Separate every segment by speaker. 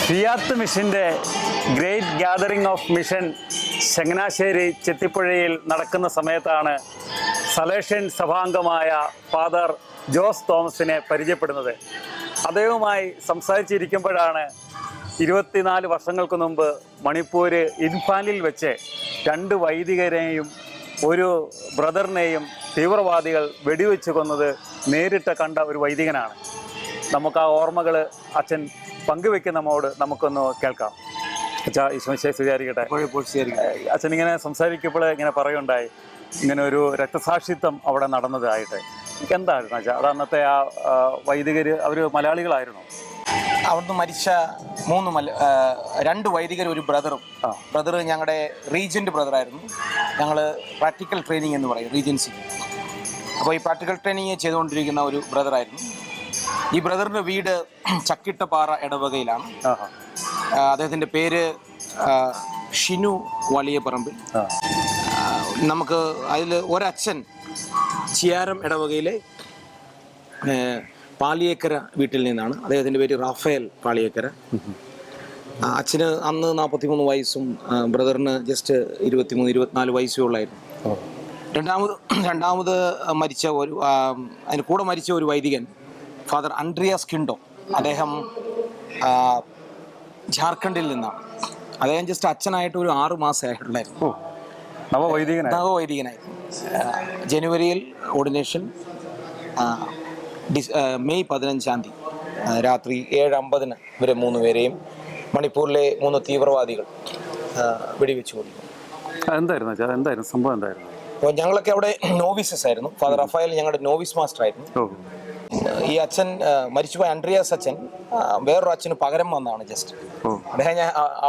Speaker 1: Fiat മിഷൻ്റെ great gathering of mission Changanassery ചെത്തിപ്പുഴയിൽ നടക്കുന്ന സമയത്താണ് സലേഷ്യൻ സഭാംഗമായ ഫാദർ ജോസ് തോമസിനെ പരിചയപ്പെടുന്നത്. അദ്ദേഹവുമായി സംസാരിച്ചിരിക്കുമ്പോഴാണ് 24 വർഷങ്ങൾക്ക് മുമ്പ് മണിപ്പൂർ ഇൻഫാനിൽ വെച്ച് 2 വൈദികരെയും ഒരു ബ്രദറിനെയും തീവ്രവാദികൾ വെടിവെച്ച് കൊന്നത് നേരിട്ട് കണ്ട ഒരു വൈദികനാണ്. നമുക്ക് ആ ഓർമ്മകൾ അച്ഛൻ പങ്കുവെക്കുന്ന നമ്മോട് നമുക്കൊന്ന് കേൾക്കാം. അച്ഛാ, ഈശോമിശിഹായെ സ്വീകരിക്കട്ടെ. അച്ഛൻ ഇങ്ങനെ സംസാരിക്കുമ്പോൾ ഇങ്ങനെ പറയുണ്ടായി, ഇങ്ങനെ ഒരു രക്തസാക്ഷിത്വം അവിടെ നടന്നതായിട്ട്. എന്തായിരുന്നു അച്ഛാ അത്? അന്നത്തെ ആ വൈദികർ അവർ മലയാളികളായിരുന്നു?
Speaker 2: അവിടുന്ന് മരിച്ച 2 വൈദികർ, ഒരു ബ്രദറും. ബ്രദർ ഞങ്ങളുടെ റീജൻ്റ് ബ്രദറായിരുന്നു. ഞങ്ങൾ പ്രാക്ടിക്കൽ ട്രെയിനിങ് എന്ന് പറയും, റീജൻസി. അപ്പോൾ ഈ പ്രാക്ടിക്കൽ ട്രെയിനിങ് ചെയ്തുകൊണ്ടിരിക്കുന്ന ഒരു ബ്രദറായിരുന്നു. ഈ ബ്രദറിൻ്റെ വീട് ചക്കിട്ടപ്പാറ ഇടവകയിലാണ്. അദ്ദേഹത്തിൻ്റെ പേര് ഷിനു വലിയപറമ്പിൽ. നമുക്ക് അതിൽ ഒരച്ഛൻ ചിയാരം ഇടവകയിലെ പാളിയേക്കര വീട്ടിൽ നിന്നാണ്. അദ്ദേഹത്തിൻ്റെ പേര് റാഫേൽ പാളിയേക്കര. അച്ഛന് അന്ന് 43 വയസ്സും ബ്രദറിന് ജസ്റ്റ് 23-24 വയസ്സേ ഉള്ളായിരുന്നു. രണ്ടാമത് മരിച്ച അതിന് കൂടെ മരിച്ച ഒരു വൈദികൻ ഫാദർ ആൻഡ്രിയാസ് കിൻഡോ. അദ്ദേഹം ജാർഖണ്ഡിൽ നിന്നാണ്. അദ്ദേഹം ജസ്റ്റ് അച്ഛനായിട്ട് ഒരു 6 മാസമായിട്ടുള്ളായിരുന്നു. നവവൈദികനായിരുന്നു. ജനുവരിയിൽ ഓർഡിനേഷൻ, മെയ് 15-ാം തീയതി രാത്രി 7:50 ഇവരെ 3 പേരെയും മണിപ്പൂരിലെ 3 തീവ്രവാദികൾ വെടിവെച്ച് കൊന്നു.
Speaker 1: എന്തായിരുന്നു സംഭവം? എന്തായിരുന്നു?
Speaker 2: അപ്പോൾ ഞങ്ങളൊക്കെ അവിടെ നോവിസസ് ആയിരുന്നു. ഫാദർ റഫായൽ ഞങ്ങളുടെ നോവിസ് മാസ്റ്റർ ആയിരുന്നു. ഈ അച്ഛൻ മരിച്ചുപോയ ആൻഡ്രിയാസ് അച്ഛൻ വേറൊരു അച്ഛന് പകരം വന്നതാണ് ജസ്റ്റ്. അദ്ദേഹം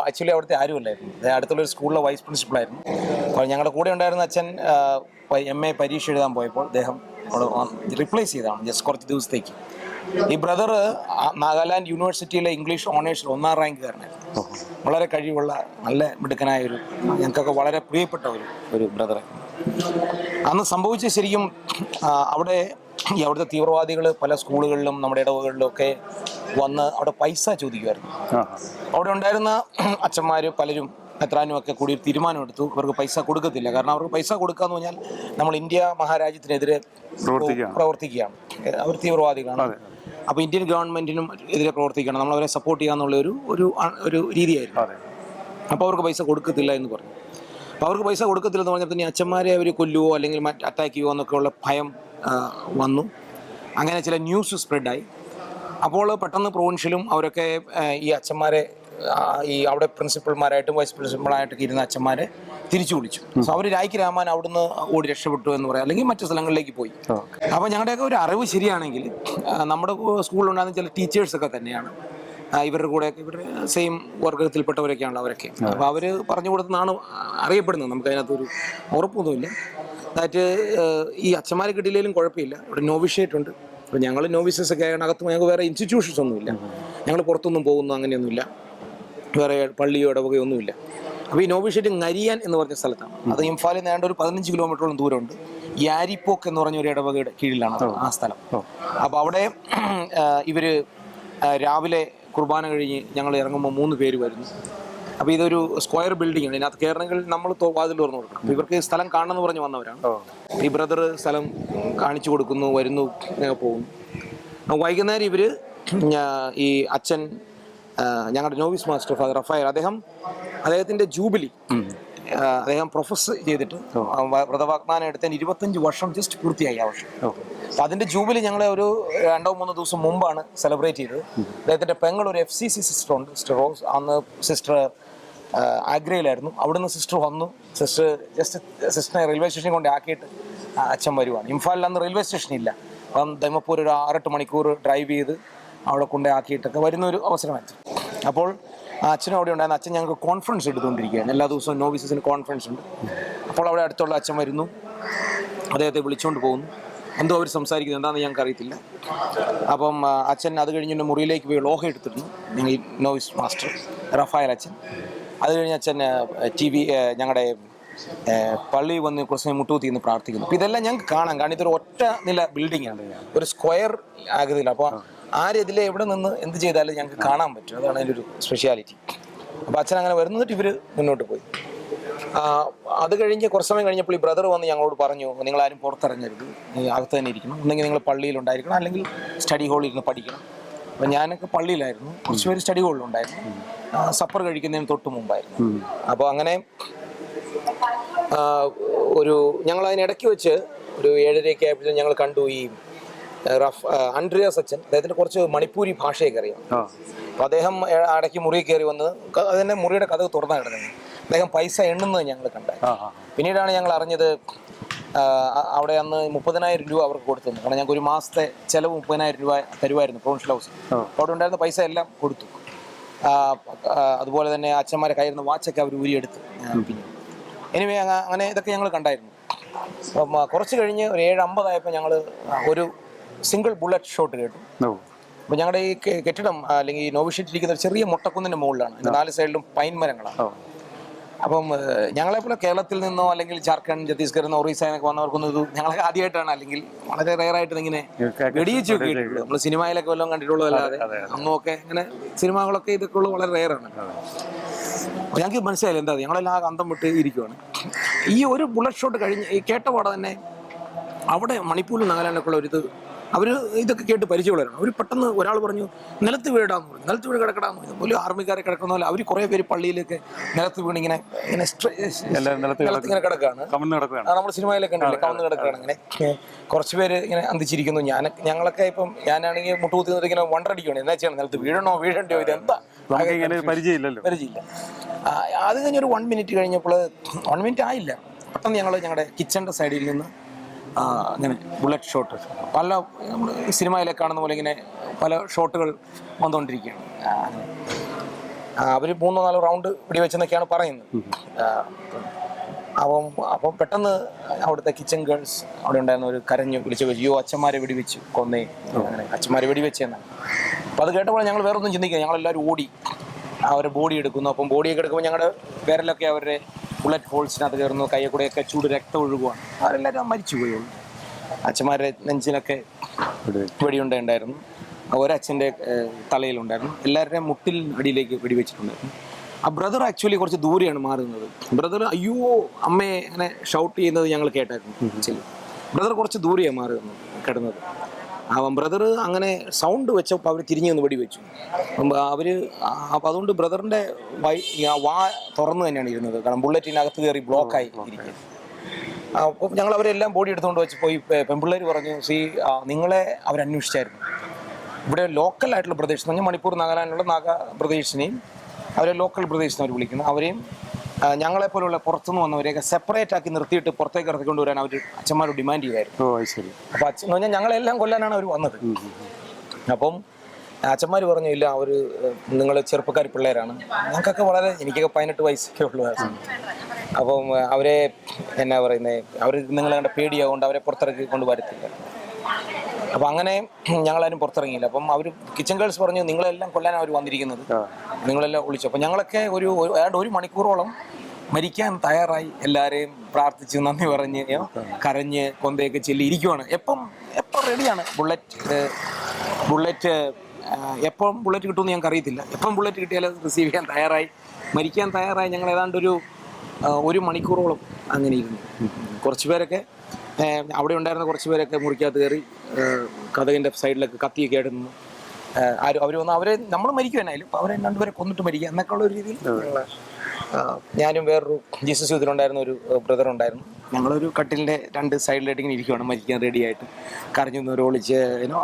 Speaker 2: ആക്ച്വലി അവിടുത്തെ ആരുമല്ലായിരുന്നു. അദ്ദേഹം അടുത്തുള്ളൊരു സ്കൂളിലെ വൈസ് പ്രിൻസിപ്പളായിരുന്നു. അപ്പോൾ ഞങ്ങളുടെ കൂടെ ഉണ്ടായിരുന്ന അച്ഛൻ MA പരീക്ഷ എഴുതാൻ പോയപ്പോൾ അദ്ദേഹം അവിടെ റിപ്ലേസ് ചെയ്തതാണ് ജസ്റ്റ് കുറച്ച് ദിവസത്തേക്ക്. ഈ ബ്രദർ നാഗാലാൻഡ് യൂണിവേഴ്സിറ്റിയിലെ ഇംഗ്ലീഷ് ഓണേഴ്സിൽ 1ാം റാങ്കുകാരനായിരുന്നു. വളരെ കഴിവുള്ള, നല്ല മിടുക്കനായ ഞങ്ങൾക്കൊക്കെ വളരെ പ്രിയപ്പെട്ട ഒരു ബ്രദറായിരുന്നു. അന്ന് സംഭവിച്ച ശരിക്കും അവിടുത്തെ തീവ്രവാദികൾ പല സ്കൂളുകളിലും നമ്മുടെ ഇടവകളിലും ഒക്കെ വന്ന് അവിടെ പൈസ ചോദിക്കുമായിരുന്നു. അവിടെ ഉണ്ടായിരുന്ന അച്ഛന്മാർ പലരും എത്രാനും ഒക്കെ കൂടി തീരുമാനമെടുത്തു, ഇവർക്ക് പൈസ കൊടുക്കത്തില്ല. കാരണം അവർക്ക് പൈസ കൊടുക്കാന്ന് പറഞ്ഞാൽ നമ്മൾ ഇന്ത്യ മഹാരാജ്യത്തിനെതിരെ പ്രവർത്തിക്കുകയാണ്. അവർ തീവ്രവാദികളാണ്. അപ്പോൾ ഇന്ത്യൻ ഗവൺമെന്റിനും എതിരെ പ്രവർത്തിക്കണം, നമ്മളവരെ സപ്പോർട്ട് ചെയ്യാന്നുള്ള ഒരു രീതിയായിരുന്നു. അപ്പോൾ അവർക്ക് പൈസ കൊടുക്കത്തില്ല എന്ന് പറഞ്ഞു. അപ്പോൾ അവർക്ക് പൈസ കൊടുക്കത്തില്ലെന്ന് പറഞ്ഞപ്പോൾ ഇനി അച്ഛന്മാരെ അവർ കൊല്ലുവോ അല്ലെങ്കിൽ അറ്റാക്ക് ചെയ്യുമോ എന്നൊക്കെയുള്ള ഭയം വന്നു. അങ്ങനെ ചില ന്യൂസ് സ്പ്രെഡായി. അപ്പോൾ പെട്ടെന്ന് പ്രൊവിൻഷ്യലും അവരൊക്കെ ഈ അച്ഛന്മാരെ ഈ അവിടെ പ്രിൻസിപ്പൾമാരായിട്ടും വൈസ് പ്രിൻസിപ്പളായിട്ടൊക്കെ ഇരുന്ന അച്ഛന്മാരെ തിരിച്ചു വിളിച്ചു. സോ അവർ രായ്ക്ക് രാമാൻ അവിടുന്ന് ഓടി രക്ഷപ്പെട്ടു എന്ന് പറയാം, അല്ലെങ്കിൽ മറ്റു സ്ഥലങ്ങളിലേക്ക് പോയി. അപ്പോൾ ഞങ്ങളുടെയൊക്കെ ഒരു അറിവ് ശരിയാണെങ്കിൽ നമ്മുടെ സ്കൂളിലുണ്ടാകുന്ന ചില ടീച്ചേഴ്സൊക്കെ തന്നെയാണ് ഇവരുടെ കൂടെ, ഇവരുടെ സെയിം വർഗത്തിൽപ്പെട്ടവരൊക്കെയാണല്ലോ അവരൊക്കെ. അപ്പോൾ അവർ പറഞ്ഞു കൊടുത്തെന്നാണ് അറിയപ്പെടുന്നത്. നമുക്ക് അതിനകത്തൊരു ഉറപ്പൊന്നുമില്ല. ദാറ്റ് ഈ അച്ഛന്മാരെ കിട്ടിയില്ലെങ്കിലും കുഴപ്പമില്ല, ഇവിടെ നോവിഷ്യേറ്റ് ഉണ്ട്. അപ്പോൾ ഞങ്ങൾ നോവിസസ് ഒക്കെ അകത്ത് ഞങ്ങൾക്ക് വേറെ ഇൻസ്റ്റിറ്റ്യൂഷൻസ് ഒന്നുമില്ല, ഞങ്ങൾ പുറത്തൊന്നും പോകുന്നു അങ്ങനെയൊന്നുമില്ല, വേറെ പള്ളിയോ ഇടവകയോ ഒന്നുമില്ല. അപ്പോൾ ഈ നോവിഷ്യേറ്റ് നരിയാൻ എന്ന് പറഞ്ഞ സ്ഥലത്താണ്. അത് ഇംഫാലിൽ നിന്ന് ഏതാണ്ട് ഒരു 15 കിലോമീറ്ററോളം ദൂരമുണ്ട്. യാരിപ്പോക്ക് എന്ന് പറഞ്ഞ ഒരു ഇടവകയുടെ കീഴിലാണ് ആ സ്ഥലം. അപ്പോൾ അവിടെ ഇവർ രാവിലെ കുർബാന കഴിഞ്ഞ് ഞങ്ങൾ ഇറങ്ങുമ്പോൾ 3 പേര് വരുന്നു. അപ്പോൾ ഇതൊരു സ്ക്വയർ ബിൽഡിംഗ് ആണ്. ഇതിനകത്ത് കയറണമെങ്കിൽ നമ്മൾ വാതിൽ തുറന്നു കൊടുക്കണം. അപ്പോൾ ഇവർക്ക് സ്ഥലം കാണണമെന്ന് പറഞ്ഞ് വന്നവരാണ്. ഈ ബ്രദർ സ്ഥലം കാണിച്ചു കൊടുക്കുന്നു, വരുന്നു, പോകുന്നു. വൈകുന്നേരം ഇവർ ഈ അച്ഛൻ ഞങ്ങളുടെ നോവിസ് മാസ്റ്റർ ഫാദർ റഫായൽ, അദ്ദേഹത്തിൻ്റെ ജൂബിലി അദ്ദേഹം പ്രൊഫസ് ചെയ്തിട്ട് വ്രതവാഗ്ദാനം എടുത്തതിന് 25 വർഷം ജസ്റ്റ് പൂർത്തിയായി ആ വർഷം. അപ്പം അതിൻ്റെ ജൂബിലി ഞങ്ങളെ ഒരു 2-3 ദിവസം മുമ്പാണ് സെലിബ്രേറ്റ് ചെയ്തത്. അദ്ദേഹത്തിൻ്റെ പെങ്ങൾ ഒരു FCC സിസ്റ്റർ ഉണ്ട്, സിസ്റ്റർ റോസ്. അന്ന് സിസ്റ്റർ ആഗ്രയിലായിരുന്നു. അവിടുന്ന് സിസ്റ്റർ വന്നു. സിസ്റ്ററിനെ റെയിൽവേ സ്റ്റേഷനിൽ കൊണ്ട് ആക്കിയിട്ട് അച്ഛൻ വരുവാണ്. ഇംഫാലിൽ അന്ന് റെയിൽവേ സ്റ്റേഷൻ ഇല്ല. അപ്പം ദൈമപ്പൂർ ഒരു 6-8 മണിക്കൂർ ഡ്രൈവ് ചെയ്ത് അവിടെ കൊണ്ട് ആക്കിയിട്ടൊക്കെ വരുന്നൊരു അവസരമായിരുന്നു. അപ്പോൾ അച്ഛനും അവിടെ ഉണ്ടായിരുന്ന അച്ഛൻ ഞങ്ങൾക്ക് കോൺഫറൻസ് എടുത്തുകൊണ്ടിരിക്കുകയാണ്. എല്ലാ ദിവസവും നോവിസസിന് കോൺഫറൻസ് ഉണ്ട്. അപ്പോൾ അവിടെ അടുത്തുള്ള അച്ഛൻ വരുന്നു, അദ്ദേഹത്തെ വിളിച്ചുകൊണ്ട് പോകുന്നു. എന്തോ അവർ സംസാരിക്കുന്നത് എന്താണെന്ന് ഞങ്ങൾക്ക് അറിയത്തില്ല. അപ്പം അച്ഛൻ അത് കഴിഞ്ഞ് എൻ്റെ മുറിയിലേക്ക് പോയി ലോഹ എടുത്തിരുന്നു, ഞങ്ങൾ ഈ നോവിസ് മാസ്റ്റർ റഫായൽ അച്ഛൻ. അത് കഴിഞ്ഞ് അച്ഛൻ ഞങ്ങളുടെ പള്ളി വന്ന് കുറച്ച് മുട്ടൂത്തി എന്ന് പ്രാർത്ഥിക്കുന്നു. അപ്പോൾ ഇതെല്ലാം ഞങ്ങൾക്ക് കാണാം. കാരണം ഇതൊരു ഒറ്റ നില ബിൽഡിംഗ് ആണ്, ഒരു സ്ക്വയർ ആകൃതിയിൽ. അപ്പോൾ ആരെതിലെ എവിടെ നിന്ന് എന്ത് ചെയ്താലും ഞങ്ങൾക്ക് കാണാൻ പറ്റും. അതാണ് അതിൻ്റെ ഒരു സ്പെഷ്യാലിറ്റി. അപ്പോൾ അച്ഛൻ അങ്ങനെ വരുന്നിട്ട് ഇവർ മുന്നോട്ട് പോയി. അത് കഴിഞ്ഞ് കുറച്ച് സമയം കഴിഞ്ഞപ്പോൾ ഈ ബ്രദർ വന്ന് ഞങ്ങളോട് പറഞ്ഞു, നിങ്ങളാരും പുറത്തിറങ്ങരുത്, അകത്ത് തന്നെ ഇരിക്കണം, ഒന്നെങ്കിൽ നിങ്ങൾ പള്ളിയിലുണ്ടായിരിക്കണം, അല്ലെങ്കിൽ സ്റ്റഡി ഹാളിൽ ഇരുന്ന് പഠിക്കണം. അപ്പം ഞാനൊക്കെ പള്ളിയിലായിരുന്നു, കുറച്ച് പേര് സ്റ്റഡി ഹാളിലുണ്ടായിരുന്നു. സപ്പർ കഴിക്കുന്നതിന് തൊട്ട് മുമ്പായിരുന്നു. അപ്പോൾ അങ്ങനെ ഞങ്ങൾ അതിനിടയ്ക്ക് വെച്ച് ഒരു 7:30 ആയപ്പോഴത്തേക്കും ഞങ്ങൾ കണ്ടു ഈ ആൻഡ്രിയാസ് അച്ഛൻ. അദ്ദേഹത്തിന് കുറച്ച് മണിപ്പൂരി ഭാഷയൊക്കെ അറിയാം. അപ്പോൾ അദ്ദേഹം ഇടയ്ക്ക് മുറിയിൽ കയറി വന്ന് അതിൻ്റെ മുറിയുടെ കഥ തുറന്നാണ് കിടന്നത്. അദ്ദേഹം പൈസ എണ്ണുന്നത് ഞങ്ങൾ കണ്ടായി. പിന്നീടാണ് ഞങ്ങൾ അറിഞ്ഞത് അവിടെ അന്ന് 30,000 രൂപ അവർക്ക് കൊടുത്തു. കാരണം ഞങ്ങൾക്ക് ഒരു മാസത്തെ ചിലവ് 30,000 രൂപ തരുമായിരുന്നു പ്രൊവിൻഷ്യൽ ഹൗസ്. അപ്പോൾ അവിടെ ഉണ്ടായിരുന്ന പൈസ എല്ലാം കൊടുത്തു. അതുപോലെ തന്നെ അച്ഛന്മാരെ കയ്യിരുന്ന വാച്ചൊക്കെ അവർ ഊരിയെടുത്ത്. പിന്നെ എനിവേ അങ്ങനെ ഇതൊക്കെ ഞങ്ങൾ കണ്ടായിരുന്നു. അപ്പം കുറച്ച് കഴിഞ്ഞ് ഒരു 7:50 ആയപ്പോൾ ഞങ്ങൾ ഒരു സിംഗിൾ ബുള്ളറ്റ് ഷോട്ട് കേട്ടു. അപ്പോൾ ഞങ്ങളുടെ ഈ കെട്ടിടം അല്ലെങ്കിൽ നോവിഷീറ്റിരിക്കുന്ന ഒരു ചെറിയ മുട്ടക്കുന്നിൻ്റെ മുകളിലാണ്. 4 സൈഡിലും പൈൻ മരങ്ങളാണ്. അപ്പം ഞങ്ങളെപ്പോലെ കേരളത്തിൽ നിന്നോ അല്ലെങ്കിൽ ജാർഖണ്ഡ്, ഛത്തീസ്ഗഡ്, ഒറീസ എന്നൊക്കെ വന്നവർക്കൊന്നും ഇത് ഞങ്ങളൊക്കെ ആദ്യമായിട്ടാണ്, അല്ലെങ്കിൽ വളരെ റെയറായിട്ട് ഇങ്ങനെ വെടിയിച്ചു കിട്ടിയിട്ടുള്ളത്. നമ്മൾ സിനിമയിലൊക്കെ വല്ലതും കണ്ടിട്ടുള്ളതല്ലാതെ അന്നൊക്കെ ഇങ്ങനെ സിനിമകളൊക്കെ ഇതൊക്കെ ഉള്ളത് വളരെ റെയറാണ്. ഞങ്ങൾക്ക് മനസ്സിലായില്ല എന്താ, ഞങ്ങളെല്ലാം അന്തം വിട്ട് ഇരിക്കുവാണ്. ഈ ഒരു ബുള്ളറ്റ് ഷോട്ട് കഴിഞ്ഞ് ഈ കേട്ട പാടെ തന്നെ അവിടെ മണിപ്പൂരിൽ നാഗാലാൻഡൊക്കെ ഉള്ള ഒരു അവർ ഇതൊക്കെ കേട്ട് പരിചയമുള്ളവരാണ്. അവർ പെട്ടെന്ന് ഒരാൾ പറഞ്ഞു നിലത്ത് വീടാന്ന് പറഞ്ഞു. നിലത്ത് വീട് കിടക്കടാന്ന് പറഞ്ഞു. ഒരു ആർമിക്കാരെ കിടക്കുന്ന പോലെ അവർ കുറേ പേര് പള്ളിയിലേക്ക് നിലത്ത് വീണ് ഇങ്ങനെ കിടക്കുകയാണ്. നമ്മൾ സിനിമയിലൊക്കെ ഉണ്ടല്ലേ, കവന്ന് കിടക്കുകയാണ്. അങ്ങനെ കുറച്ച് പേര് ഇങ്ങനെ അന്തിച്ചിരിക്കുന്നു. ഞങ്ങളൊക്കെ ഇപ്പം ഞാനാണെങ്കിൽ മുട്ടുകുത്തി നിന്നിട്ട് ഇങ്ങനെ വണ്ടടിക്കുകയാണ്, എന്താ ചെയ്യണം, നിലത്ത് വീഴണ്ടോ, ഇതെന്താ പരിചയമില്ല. അത് കഴിഞ്ഞൊരു 1 മിനിറ്റ് കഴിഞ്ഞപ്പോൾ 1 മിനിറ്റ് ആയില്ല, പെട്ടെന്ന് ഞങ്ങളുടെ കിച്ചണിൻ്റെ സൈഡിൽ നിന്ന് അങ്ങനെ ബുള്ളറ്റ് ഷോട്ട് പല നമ്മൾ സിനിമയിലൊക്കെ കാണുന്ന പോലെ ഇങ്ങനെ പല ഷോട്ടുകൾ വന്നുകൊണ്ടിരിക്കുകയാണ്. അവർ 3-4 റൗണ്ട് വെടിവെച്ചെന്നൊക്കെയാണ് പറയുന്നത്. അപ്പം പെട്ടെന്ന് അവിടുത്തെ കിച്ചൺ ഗേൾസ് അവിടെ ഉണ്ടായിരുന്ന ഒരു കരഞ്ഞു വിളിച്ച് അയ്യോ അച്ഛന്മാരെ വെടിവെച്ചു കൊന്നേ, അങ്ങനെ അച്ഛന്മാരെ വെടിവെച്ചെന്നാണ്. അപ്പോൾ അത് കേട്ടപ്പോൾ ഞങ്ങൾ വേറെ ഒന്നും ചിന്തിക്കുക, ഞങ്ങളെല്ലാവരും ഓടി അവരെ ബോഡി എടുക്കുന്നു. അപ്പം ബോഡിയൊക്കെ എടുക്കുമ്പോൾ ഞങ്ങളുടെ വിരലൊക്കെ അവരുടെ ബുള്ളറ്റ് ഹോൾസിനകത്ത് കയറുന്നു, കയ്യെ കൂടെയൊക്കെ ചൂട് രക്തം ഒഴുകുവാണ്. അവരെല്ലാവരും മരിച്ചു പോയുള്ളൂ. അച്ഛന്മാരുടെ നെഞ്ചിലൊക്കെ വെടിയുണ്ടായിരുന്നു, ഒരച്ഛൻ്റെ തലയിലുണ്ടായിരുന്നു, എല്ലാവരുടെയും മുട്ടിൽ അടിയിലേക്ക് വെടിവെച്ചിട്ടുണ്ടായിരുന്നു. ആ ബ്രദർ ആക്ച്വലി കുറച്ച് ദൂരെയാണ് മാറുന്നത്. ബ്രദർ അയ്യോ അമ്മയെ അങ്ങനെ ഷൗട്ട് ചെയ്യുന്നത് ഞങ്ങൾ കേട്ടായിരുന്നു. ബ്രദർ കുറച്ച് ദൂരെയാണ് മാറുന്നത് കിടന്നത്. ബ്രദർ അങ്ങനെ സൗണ്ട് വെച്ചപ്പോൾ അവർ തിരിഞ്ഞു നിന്ന് വെടിവെച്ചു. അപ്പോൾ അതുകൊണ്ട് ബ്രദറിൻ്റെ വാ തുറന്നു തന്നെയാണ് ഇരുന്നത്, കാരണം ബുള്ളറ്റിനകത്ത് കയറി ബ്ലോക്കായി ഇരിക്കുന്നത്. അപ്പോൾ ഞങ്ങൾ അവരെല്ലാം ബോഡി എടുത്തുകൊണ്ട് വെച്ച് പോയി. പെൺപിള്ളേർ പറഞ്ഞു നിങ്ങളെ അവരന്വേഷിച്ചായിരുന്നു. ഇവിടെ ലോക്കലായിട്ടുള്ള പ്രദേശം എന്ന് പറഞ്ഞാൽ മണിപ്പൂർ നാഗാലാൻഡിലുള്ള പ്രദേശിനെയും അവരെ ലോക്കൽ പ്രദേശം അവർ വിളിക്കുന്നു. അവരെയും ഞങ്ങളെപ്പോലുള്ള പുറത്തുനിന്ന് വന്നവരെയൊക്കെ സെപ്പറേറ്റ് ആക്കി നിർത്തിയിട്ട് പുറത്തേക്ക് ഇറക്കിക്കൊണ്ട് വരാൻ അവർ അച്ഛന്മാരോട് ഡിമാൻഡ് ചെയ്തായിരുന്നു. അപ്പോൾ അച്ഛൻ എന്ന് പറഞ്ഞാൽ ഞങ്ങളെല്ലാം കൊല്ലാനാണ് അവർ വന്നത്. അപ്പം അച്ഛന്മാർ പറഞ്ഞു ഇല്ല, അവർ നിങ്ങൾ ചെറുപ്പക്കാർ പിള്ളേരാണ്, ഞങ്ങൾക്കൊക്കെ എനിക്കൊക്കെ 18 വയസ്സൊക്കെ ഉള്ളൂ. അപ്പം അവരെ എന്നാ പറയുന്നത്, അവർ നിങ്ങളെ കണ്ട പേടിയാകൊണ്ട് അവരെ പുറത്തിറക്കി കൊണ്ട് വരത്തില്ല. അപ്പം അങ്ങനെ ഞങ്ങളാരും പുറത്തിറങ്ങിയില്ല. അപ്പം അവർ കിച്ചൺ ഗേൾസ് പറഞ്ഞു നിങ്ങളെല്ലാം കൊല്ലാൻ അവർ വന്നിരിക്കുന്നത്, നിങ്ങളെല്ലാം വിളിച്ചു. അപ്പം ഞങ്ങളൊക്കെ ഏതാണ്ട് 1 മണിക്കൂറോളം മരിക്കാൻ തയ്യാറായി, എല്ലാവരെയും പ്രാർത്ഥിച്ച് നന്ദി പറഞ്ഞ് കരഞ്ഞ് കൊന്തയൊക്കെ ചെല്ലി ഇരിക്കുവാണ്. എപ്പം റെഡിയാണ് ബുള്ളറ്റ് എപ്പം ബുള്ളറ്റ് കിട്ടുമെന്ന് ഞങ്ങൾക്ക് അറിയത്തില്ല. എപ്പം ബുള്ളറ്റ് കിട്ടിയാൽ റിസീവ് ചെയ്യാൻ തയ്യാറായി, മരിക്കാൻ തയ്യാറായി. ഞങ്ങൾ ഏതാണ്ട് 1 മണിക്കൂറോളം അങ്ങനെ ഇരുന്നു. കുറച്ച് പേരൊക്കെ അവിടെ ഉണ്ടായിരുന്ന കുറച്ച് പേരൊക്കെ മുറിക്കകത്ത് കയറി കതകിൻ്റെ സൈഡിലൊക്കെ കത്തിയൊക്കെ ആയിട്ട് നിന്നു. അവർ വന്ന് അവരെ നമ്മൾ മരിക്കുവാനായാലും അവരെ 2 പേരെ കൊന്നിട്ട് മരിക്കുക എന്നൊക്കെ ഉള്ള ഒരു രീതിയിൽ ഞാനും വേറൊരു ജീസസ് യൂത്തിലുണ്ടായിരുന്ന ഒരു ബ്രദർ ഉണ്ടായിരുന്നു. ഞങ്ങളൊരു കട്ടിലിൻ്റെ 2 സൈഡിലായിട്ട് ഇങ്ങനെ ഇരിക്കുകയാണ്, മരിക്കാൻ റെഡിയായിട്ട്. കരഞ്ഞു ഒളിച്ച്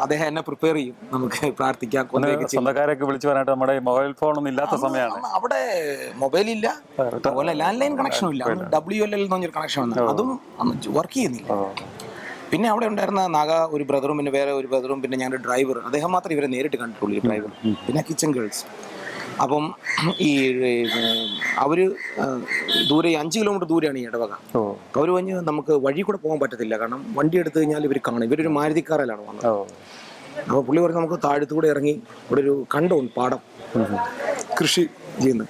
Speaker 2: അദ്ദേഹം എന്നെ പ്രിപ്പയർ ചെയ്യും, നമുക്ക് പ്രാർത്ഥിക്കാം.
Speaker 1: സ്വന്തക്കാരൊക്കെ വിളിച്ചു പറയാനായിട്ട് നമ്മുടെ മൊബൈൽ ഫോണൊന്നും ഇല്ലാത്ത സമയമാണ്.
Speaker 2: അവിടെ മൊബൈലില്ല, അതുപോലെ ലാൻഡ് ലൈൻ കണക്ഷനും ഇല്ല. WLL എന്ന് പറഞ്ഞൊരു കണക്ഷൻ വന്നു, അതും വർക്ക് ചെയ്യുന്നില്ല. പിന്നെ അവിടെ ഉണ്ടായിരുന്ന ഒരു ബ്രദറും പിന്നെ വേറെ ഒരു ബ്രദറും പിന്നെ ഞങ്ങളുടെ ഡ്രൈവർ, അദ്ദേഹം മാത്രമേ ഇവരെ നേരിട്ട് കണ്ടിട്ടുള്ളൂ, ഈ ഡ്രൈവർ. പിന്നെ കിച്ചൺ ഗേൾസ്. അപ്പം ഈ അവർ ദൂരെ 5 കിലോമീറ്റർ ദൂരെയാണ് ഈ ഇടവക. അവർ പറഞ്ഞ് നമുക്ക് വഴി കൂടെ പോകാൻ പറ്റത്തില്ല, കാരണം വണ്ടി എടുത്തു കഴിഞ്ഞാൽ ഇവർ കാണും. ഇവരൊരു മാരുതി കാറിലാണ് വന്നത്. അപ്പോൾ പുള്ളി പറഞ്ഞ് നമുക്ക് താഴത്തുകൂടെ ഇറങ്ങി ഇവിടെ ഒരു കണ്ടമുണ്ട്, പാടം, കൃഷി ചെയ്യുന്നത്.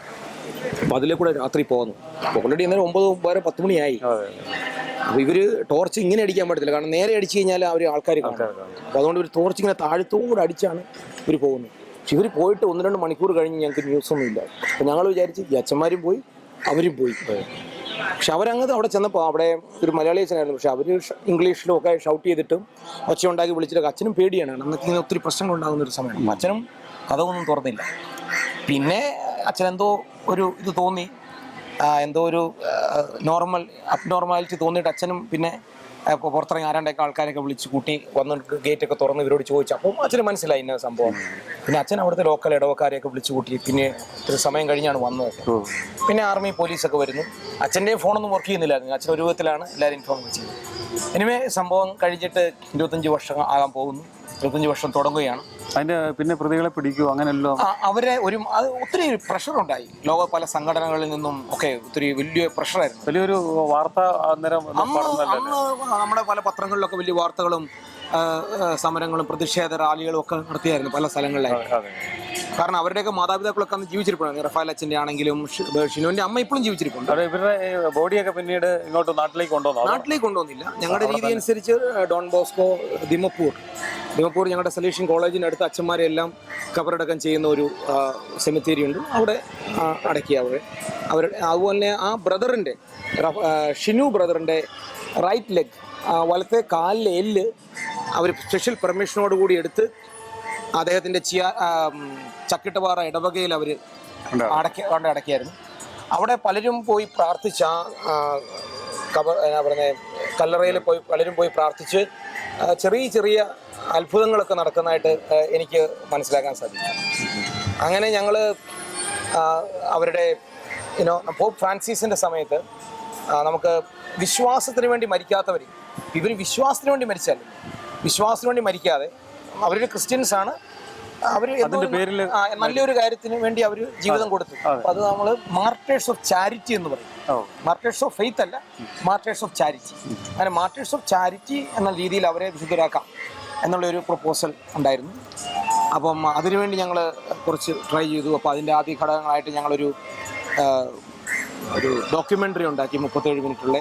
Speaker 2: അപ്പോൾ അതിലെ കൂടെ രാത്രി പോകുന്നു. ഓൾറെഡി അന്നേരം 9 10 മണിയായി. അപ്പോൾ ഇവർ ടോർച്ച് ഇങ്ങനെ അടിക്കാൻ പറ്റത്തില്ല, കാരണം നേരെ അടിച്ചു കഴിഞ്ഞാൽ അവർ ആൾക്കാർ കാണും. അപ്പോൾ അതുകൊണ്ട് ഒരു ടോർച്ച് ഇങ്ങനെ താഴത്തോടെ അടിച്ചാണ് ഇവർ പോകുന്നത്. പക്ഷെ ഇവർ പോയിട്ട് 1-2 മണിക്കൂർ കഴിഞ്ഞ് ഞങ്ങൾക്ക് ന്യൂസൊന്നും ഇല്ല. അപ്പോൾ ഞങ്ങൾ വിചാരിച്ച് ഈ അച്ഛന്മാരും പോയി, അവരും പോയി. പക്ഷെ അവരങ്ങ് അവിടെ ചെന്നപ്പോൾ അവിടെ ഒരു മലയാളി അച്ഛനായിരുന്നു. പക്ഷെ അവർ ഇംഗ്ലീഷിലും ഒക്കെ ഷൗട്ട് ചെയ്തിട്ടും ഒച്ച ഉണ്ടാക്കി വിളിച്ചിട്ട് അച്ഛനും പേടിയാണ്. അന്നൊക്കെ ഇങ്ങനെ ഒത്തിരി പ്രശ്നങ്ങൾ ഉണ്ടാകുന്ന ഒരു സമയമാണ്. അച്ഛനും കഥകൊന്നും തുറന്നില്ല. പിന്നെ അച്ഛനെന്തോ ഒരു ഇത് തോന്നി, എന്തോ ഒരു അബ്നോർമാലിറ്റി തോന്നിയിട്ട് അച്ഛനും പിന്നെ പുറത്തിറങ്ങി ആരാണ്ടൊക്കെ ആൾക്കാരൊക്കെ വിളിച്ച് കൂട്ടി വന്നിട്ട് ഗേറ്റൊക്കെ തുറന്ന് ഇവരോട് ചോദിച്ചു. അപ്പോൾ അച്ഛന് മനസ്സിലായി ഇന്ന സംഭവം. പിന്നെ അച്ഛൻ അവിടുത്തെ ലോക്കൽ ഇടവക്കാരെയൊക്കെ വിളിച്ച് കൂട്ടി പിന്നെ ഒരു സമയം കഴിഞ്ഞാണ് വന്നത്. പിന്നെ ആർമി പോലീസൊക്കെ വരുന്നു. അച്ഛൻ്റെ ഫോണൊന്നും വർക്ക് ചെയ്യുന്നില്ലായിരുന്നു. അച്ഛൻ ഒരു വിധത്തിലാണ് എല്ലാവരും ഇൻഫോം ചെയ്തത്. ഇനിമേ സംഭവം കഴിഞ്ഞിട്ട് 25 വർഷം ആകാൻ പോകുന്നു. 25 വർഷം തുടങ്ങുകയാണ്.
Speaker 1: അതിന്റെ പിന്നെ പ്രതികളെ പിടിക്കുമോ അങ്ങനെയല്ലോ?
Speaker 2: അവരെ ഒത്തിരി പ്രഷറുണ്ടായി. ലോക പല സംഘടനകളിൽ നിന്നും ഒക്കെ ഒത്തിരി വലിയ പ്രഷറായിരുന്നു.
Speaker 1: വലിയൊരു വാർത്ത
Speaker 2: നമ്മുടെ പല പത്രങ്ങളിലൊക്കെ വലിയ വാർത്തകളും സമരങ്ങളും പ്രതിഷേധ റാലികളും ഒക്കെ നടത്തിയായിരുന്നു പല സ്ഥലങ്ങളിലായിട്ട്. കാരണം അവരുടെയൊക്കെ മാതാപിതാക്കളൊക്കെ അന്ന് ജീവിച്ചിരിപ്പുണ്ട്. റഫാൽ അച്ഛൻ്റെ ആണെങ്കിലും ഷിനുവിന്റെ അമ്മ ഇപ്പോഴും ജീവിച്ചിരിപ്പുണ്ട്.
Speaker 1: ഇവരുടെ ബോഡിയൊക്കെ പിന്നീട് ഇങ്ങോട്ട് നാട്ടിലേക്ക്
Speaker 2: കൊണ്ടുവന്നില്ല. ഞങ്ങളുടെ രീതി അനുസരിച്ച് ഡോൺ ബോസ്കോ ദിമപ്പൂർ ഞങ്ങളുടെ സൊല്യൂഷൻ കോളേജിനടുത്ത് അച്ഛന്മാരെ എല്ലാം കബറടക്കം ചെയ്യുന്ന ഒരു സെമിത്തേരി ഉണ്ട്. അവിടെ അടക്കിയ അതുപോലെ ആ ബ്രദറിൻ്റെ ഷിനു ബ്രദറിൻ്റെ റൈറ്റ് ലെഗ്, വലത്തെ കാലിലെ എല്ല് അവർ സ്പെഷ്യൽ പെർമിഷനോടുകൂടി എടുത്ത് അദ്ദേഹത്തിൻ്റെ ചക്കിട്ടപാറ ഇടവകയിൽ അവർ അടക്കിയായിരുന്നു. അവിടെ പലരും പോയി പ്രാർത്ഥിച്ച കല്ലറയിൽ പലരും പോയി പ്രാർത്ഥിച്ച് ചെറിയ അത്ഭുതങ്ങളൊക്കെ നടക്കുന്നതായിട്ട് എനിക്ക് മനസ്സിലാക്കാൻ സാധിക്കും. അങ്ങനെ ഞങ്ങൾ അവരുടെ പോപ്പ് ഫ്രാൻസിസിൻ്റെ സമയത്ത് നമുക്ക് വിശ്വാസത്തിന് വേണ്ടി മരിക്കാത്തവർ, ഇവർ വിശ്വാസത്തിന് വേണ്ടി മരിച്ചാലും വിശ്വാസത്തിന് വേണ്ടി മരിക്കാതെ അവരൊരു ക്രിസ്ത്യൻസ് ആണ്. അവർ നല്ലൊരു കാര്യത്തിന് വേണ്ടി അവർ ജീവിതം കൊടുത്തു. അത് നമ്മൾ മാർട്ടേഴ്സ് ഓഫ് ചാരിറ്റി എന്ന് പറയും. മാർട്ടേഴ്സ് ഓഫ് ഫെയ്ത്ത് അല്ല, മാർട്ടേഴ്സ് ഓഫ് ചാരിറ്റി. അങ്ങനെ മാർട്ടേഴ്സ് ഓഫ് ചാരിറ്റി എന്ന രീതിയിൽ അവരെ വിശുദ്ധരാക്കാം എന്നുള്ളൊരു പ്രപ്പോസൽ ഉണ്ടായിരുന്നു. അപ്പം അതിനുവേണ്ടി ഞങ്ങൾ കുറച്ച് ട്രൈ ചെയ്തു. അപ്പോൾ അതിൻ്റെ ആദ്യ ഘടകങ്ങളായിട്ട് ഞങ്ങളൊരു ഡോക്യുമെൻ്ററി ഉണ്ടാക്കി 37 മിനിറ്റുള്ള,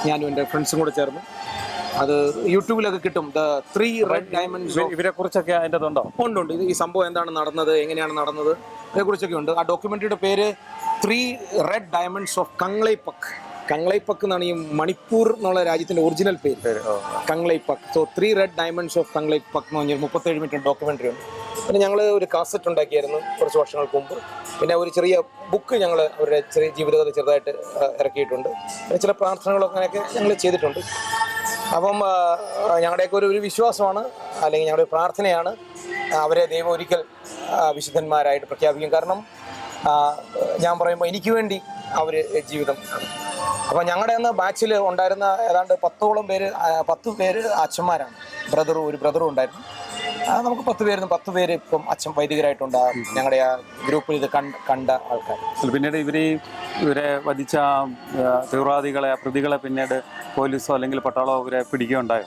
Speaker 2: ഞാനും എൻ്റെ ഫ്രണ്ട്സും കൂടെ ചേർന്ന്. അത് യൂട്യൂബിലൊക്കെ കിട്ടും. The 3 red diamonds.
Speaker 1: ഇവരെ കുറിച്ചൊക്കെ അതിൻ്റെ
Speaker 2: ഉണ്ട്. ഈ സംഭവം എന്താണ് നടന്നത്, എങ്ങനെയാണ് നടന്നത്, അതേക്കുറിച്ചൊക്കെ ഉണ്ട്. ആ ഡോക്യുമെൻ്ററിയുടെ പേര് 3 റെഡ് ഡയമണ്ട്സ് ഓഫ് കങ്ലൈപക്. കങ്ലൈപക് എന്നാണ് ഈ മണിപ്പൂർ എന്നുള്ള രാജ്യത്തിൻ്റെ ഒറിജിനൽ പേര്, കങ്ലൈപക്. സോ 3 റെഡ് ഡയമണ്ട്സ് ഓഫ് കങ്ലൈപക് എന്ന് പറഞ്ഞൊരു 37 മിനിറ്റ് ഡോക്യുമെൻ്ററി ഉണ്ട്. പിന്നെ ഞങ്ങൾ ഒരു കാസറ്റ് ഉണ്ടാക്കിയായിരുന്നു കുറച്ച് വർഷങ്ങൾക്ക് മുമ്പ്. പിന്നെ ഒരു ചെറിയ ബുക്ക് ഞങ്ങൾ അവരുടെ ചെറിയ ജീവിതകഥ ചെറുതായിട്ട് ഇറക്കിയിട്ടുണ്ട്. പിന്നെ ചില പ്രാർത്ഥനകളൊക്കെ ഞങ്ങൾ ചെയ്തിട്ടുണ്ട്. അപ്പം ഞങ്ങളുടെയൊക്കെ ഒരു വിശ്വാസമാണ്, അല്ലെങ്കിൽ ഞങ്ങളുടെ പ്രാർത്ഥനയാണ് അവരെ ദൈവം ഒരിക്കൽ വിശുദ്ധന്മാരായിട്ട് പ്രഖ്യാപിക്കും. കാരണം ഞാൻ പറയുമ്പോൾ എനിക്ക് വേണ്ടി അവർ ജീവിതം. അപ്പം ഞങ്ങളുടെ അന്ന് ബാച്ചിൽ ഉണ്ടായിരുന്ന ഏതാണ്ട് 10 പേര് അച്ഛന്മാരാണ്. ഒരു ബ്രദറും ഉണ്ടായിരുന്നു. നമുക്ക് 10 പേര് ഇപ്പം അച്ഛൻ വൈദികരായിട്ടുണ്ടാകും ഞങ്ങളുടെ ആ ഗ്രൂപ്പിൽ ഇത് കണ്ട ആൾക്കാർ.
Speaker 1: പിന്നീട് ഇവരെ വധിച്ച തീവ്രവാദികളെ, പ്രതികളെ പിന്നീട് പോലീസോ അല്ലെങ്കിൽ പട്ടാളമോ ഇവരെ പിടിക്കുകയുണ്ടായോ?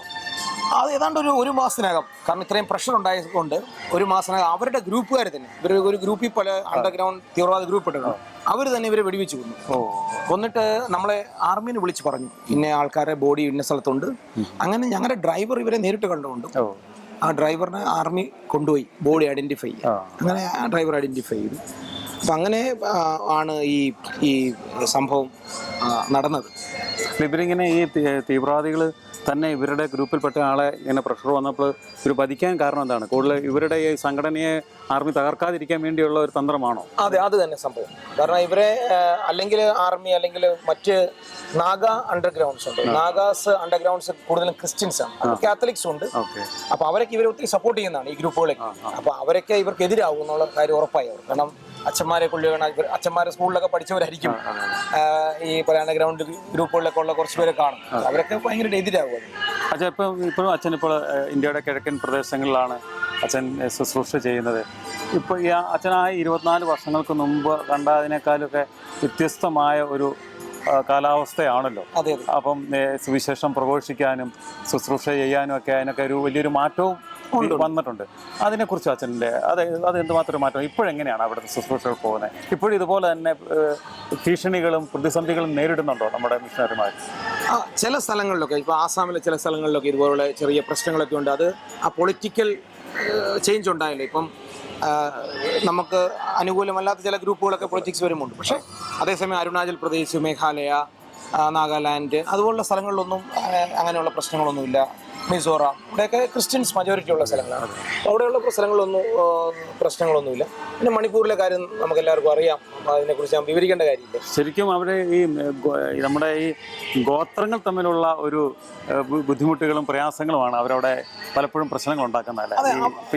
Speaker 2: അത് ഏതാണ്ട് ഒരു മാസത്തിനകം, കാരണം ഇത്രയും പ്രഷർ ഉണ്ടായതുകൊണ്ട് 1 മാസത്തിനകം അവരുടെ ഗ്രൂപ്പുകാർ തന്നെ, ഇവർ ഒരു ഗ്രൂപ്പിൽ പല അണ്ടർഗ്രൗണ്ട് തീവ്രവാദ ഗ്രൂപ്പ് ഇട്ടിട്ടുണ്ട്. അവർ തന്നെ ഇവരെ വെടിവെച്ച് കൊന്നിട്ട് നമ്മളെ ആർമീനെ വിളിച്ച് പറഞ്ഞു ഇന്ന ആൾക്കാരുടെ ബോഡി ഇന്ന സ്ഥലത്തുണ്ട്. അങ്ങനെ ഞങ്ങളുടെ ഡ്രൈവർ ഇവരെ നേരിട്ട് കണ്ടുകൊണ്ട് ആ ഡ്രൈവറിനെ ആർമി കൊണ്ടുപോയി ബോഡി ഐഡന്റിഫൈ ചെയ്യുക. അങ്ങനെ ആ ഡ്രൈവർ ഐഡന്റിഫൈ ചെയ്തു. അപ്പം അങ്ങനെ ആണ് ഈ സംഭവം നടന്നത്.
Speaker 1: ഇവരിങ്ങനെ ഈ തീവ്രവാദികൾ തന്നെ ഇവരുടെ ഗ്രൂപ്പിൽപ്പെട്ട ആളെ ഇങ്ങനെ പ്രഷർ വന്നപ്പോൾ ഇവർ വധിക്കാൻ കാരണം എന്താണ്? കൂടുതൽ ഇവരുടെ ഈ സംഘടനയെ ആർമി തകർക്കാതിരിക്കാൻ വേണ്ടിയുള്ള ഒരു തന്ത്രമാണോ?
Speaker 2: അതെ, അത് തന്നെ സംഭവം. കാരണം ഇവരെ അല്ലെങ്കിൽ ആർമി അല്ലെങ്കിൽ മറ്റ് നാഗ അണ്ടർഗ്രൗണ്ട്സ് ഉണ്ട്. നാഗാസ് അണ്ടർഗ്രൗണ്ട്സ് കൂടുതലും ക്രിസ്ത്യൻസ് ആണ്, കാത്തലിക്സും ഉണ്ട്. അപ്പൊ അവരൊക്കെ ഇവരെ ഒത്തിരി സപ്പോർട്ട് ചെയ്യുന്നതാണ് ഈ ഗ്രൂപ്പുകളൊക്കെ. അപ്പൊ അവരൊക്കെ ഇവർക്ക് എതിരാകും എന്നുള്ള കാര്യം ഉറപ്പായി അവർ. കാരണം അച്ഛന്മാരെ കൊല്ലുകയാണ്. അച്ഛന്മാരെ സ്കൂളിലൊക്കെ പഠിച്ചവരായിരിക്കും. ഈ പല അണ്ടർഗ്രൗണ്ട് ഗ്രൂപ്പുകളിലൊക്കെ ഉള്ള കുറച്ച് പേരെ കാണും. അവരൊക്കെ ഭയങ്കര എതിരാകും.
Speaker 1: അച്ഛൻ ഇപ്പോഴും അച്ഛൻ ഇപ്പോൾ ഇന്ത്യയുടെ കിഴക്കൻ പ്രദേശങ്ങളിലാണ് അച്ഛൻ ശുശ്രൂഷ ചെയ്യുന്നത്. ഇപ്പോൾ ഈ അച്ഛനായ 24 വർഷങ്ങൾക്ക് മുമ്പ് കണ്ടതിനേക്കാളൊക്കെ വ്യത്യസ്തമായ ഒരു കാലാവസ്ഥയാണല്ലോ. അപ്പം സുവിശേഷം പ്രഘോഷിക്കാനും ശുശ്രൂഷ ചെയ്യാനും ഒക്കെ അതിനൊക്കെ ഒരു വലിയൊരു മാറ്റവും വന്നിട്ടുണ്ട്. അതിനെക്കുറിച്ച് അച്ഛൻ്റെ അത് എന്തുമാത്രം മാറ്റം? ഇപ്പോഴെങ്ങനെയാണ് അവിടുത്തെ ശുശ്രൂഷകൾ പോകുന്നത്? ഇപ്പോഴും ഇതുപോലെ തന്നെ ഭീഷണികളും പ്രതിസന്ധികളും നേരിടുന്നുണ്ടോ നമ്മുടെ മിഷണറിമാർ?
Speaker 2: ചില സ്ഥലങ്ങളിലൊക്കെ ഇപ്പോൾ ആസാമിലെ ചില സ്ഥലങ്ങളിലൊക്കെ ഇതുപോലുള്ള ചെറിയ പ്രശ്നങ്ങളൊക്കെ ഉണ്ട്. അത് ആ പൊളിറ്റിക്കൽ ചേഞ്ച് ഉണ്ടായല്ലോ. ഇപ്പം നമുക്ക് അനുകൂലമല്ലാത്ത ചില ഗ്രൂപ്പുകളൊക്കെ പൊളിറ്റിക്സ് വരുമുണ്ട്. പക്ഷേ അതേസമയം അരുണാചൽ പ്രദേശ്, മേഘാലയ, നാഗാലാൻഡ് അതുപോലുള്ള സ്ഥലങ്ങളിലൊന്നും അങ്ങനെയുള്ള പ്രശ്നങ്ങളൊന്നുമില്ല. മിസോറാം, ഇവിടെയൊക്കെ ക്രിസ്ത്യൻസ് മജോറിറ്റി ഉള്ള സ്ഥലങ്ങളാണ്. അവിടെയുള്ള സ്ഥലങ്ങളിലൊന്നും പ്രശ്നങ്ങളൊന്നുമില്ല. പിന്നെ മണിപ്പൂരിലെ കാര്യം നമുക്ക് എല്ലാവർക്കും അറിയാം. അതിനെക്കുറിച്ച് ഞാൻ വിവരിക്കേണ്ട കാര്യമില്ല.
Speaker 1: ശരിക്കും അവിടെ ഈ നമ്മുടെ ഈ ഗോത്രങ്ങൾ തമ്മിലുള്ള ഒരു ബുദ്ധിമുട്ടുകളും പ്രയാസങ്ങളുമാണ് അവരവിടെ പലപ്പോഴും പ്രശ്നങ്ങൾ ഉണ്ടാക്കുന്നത്.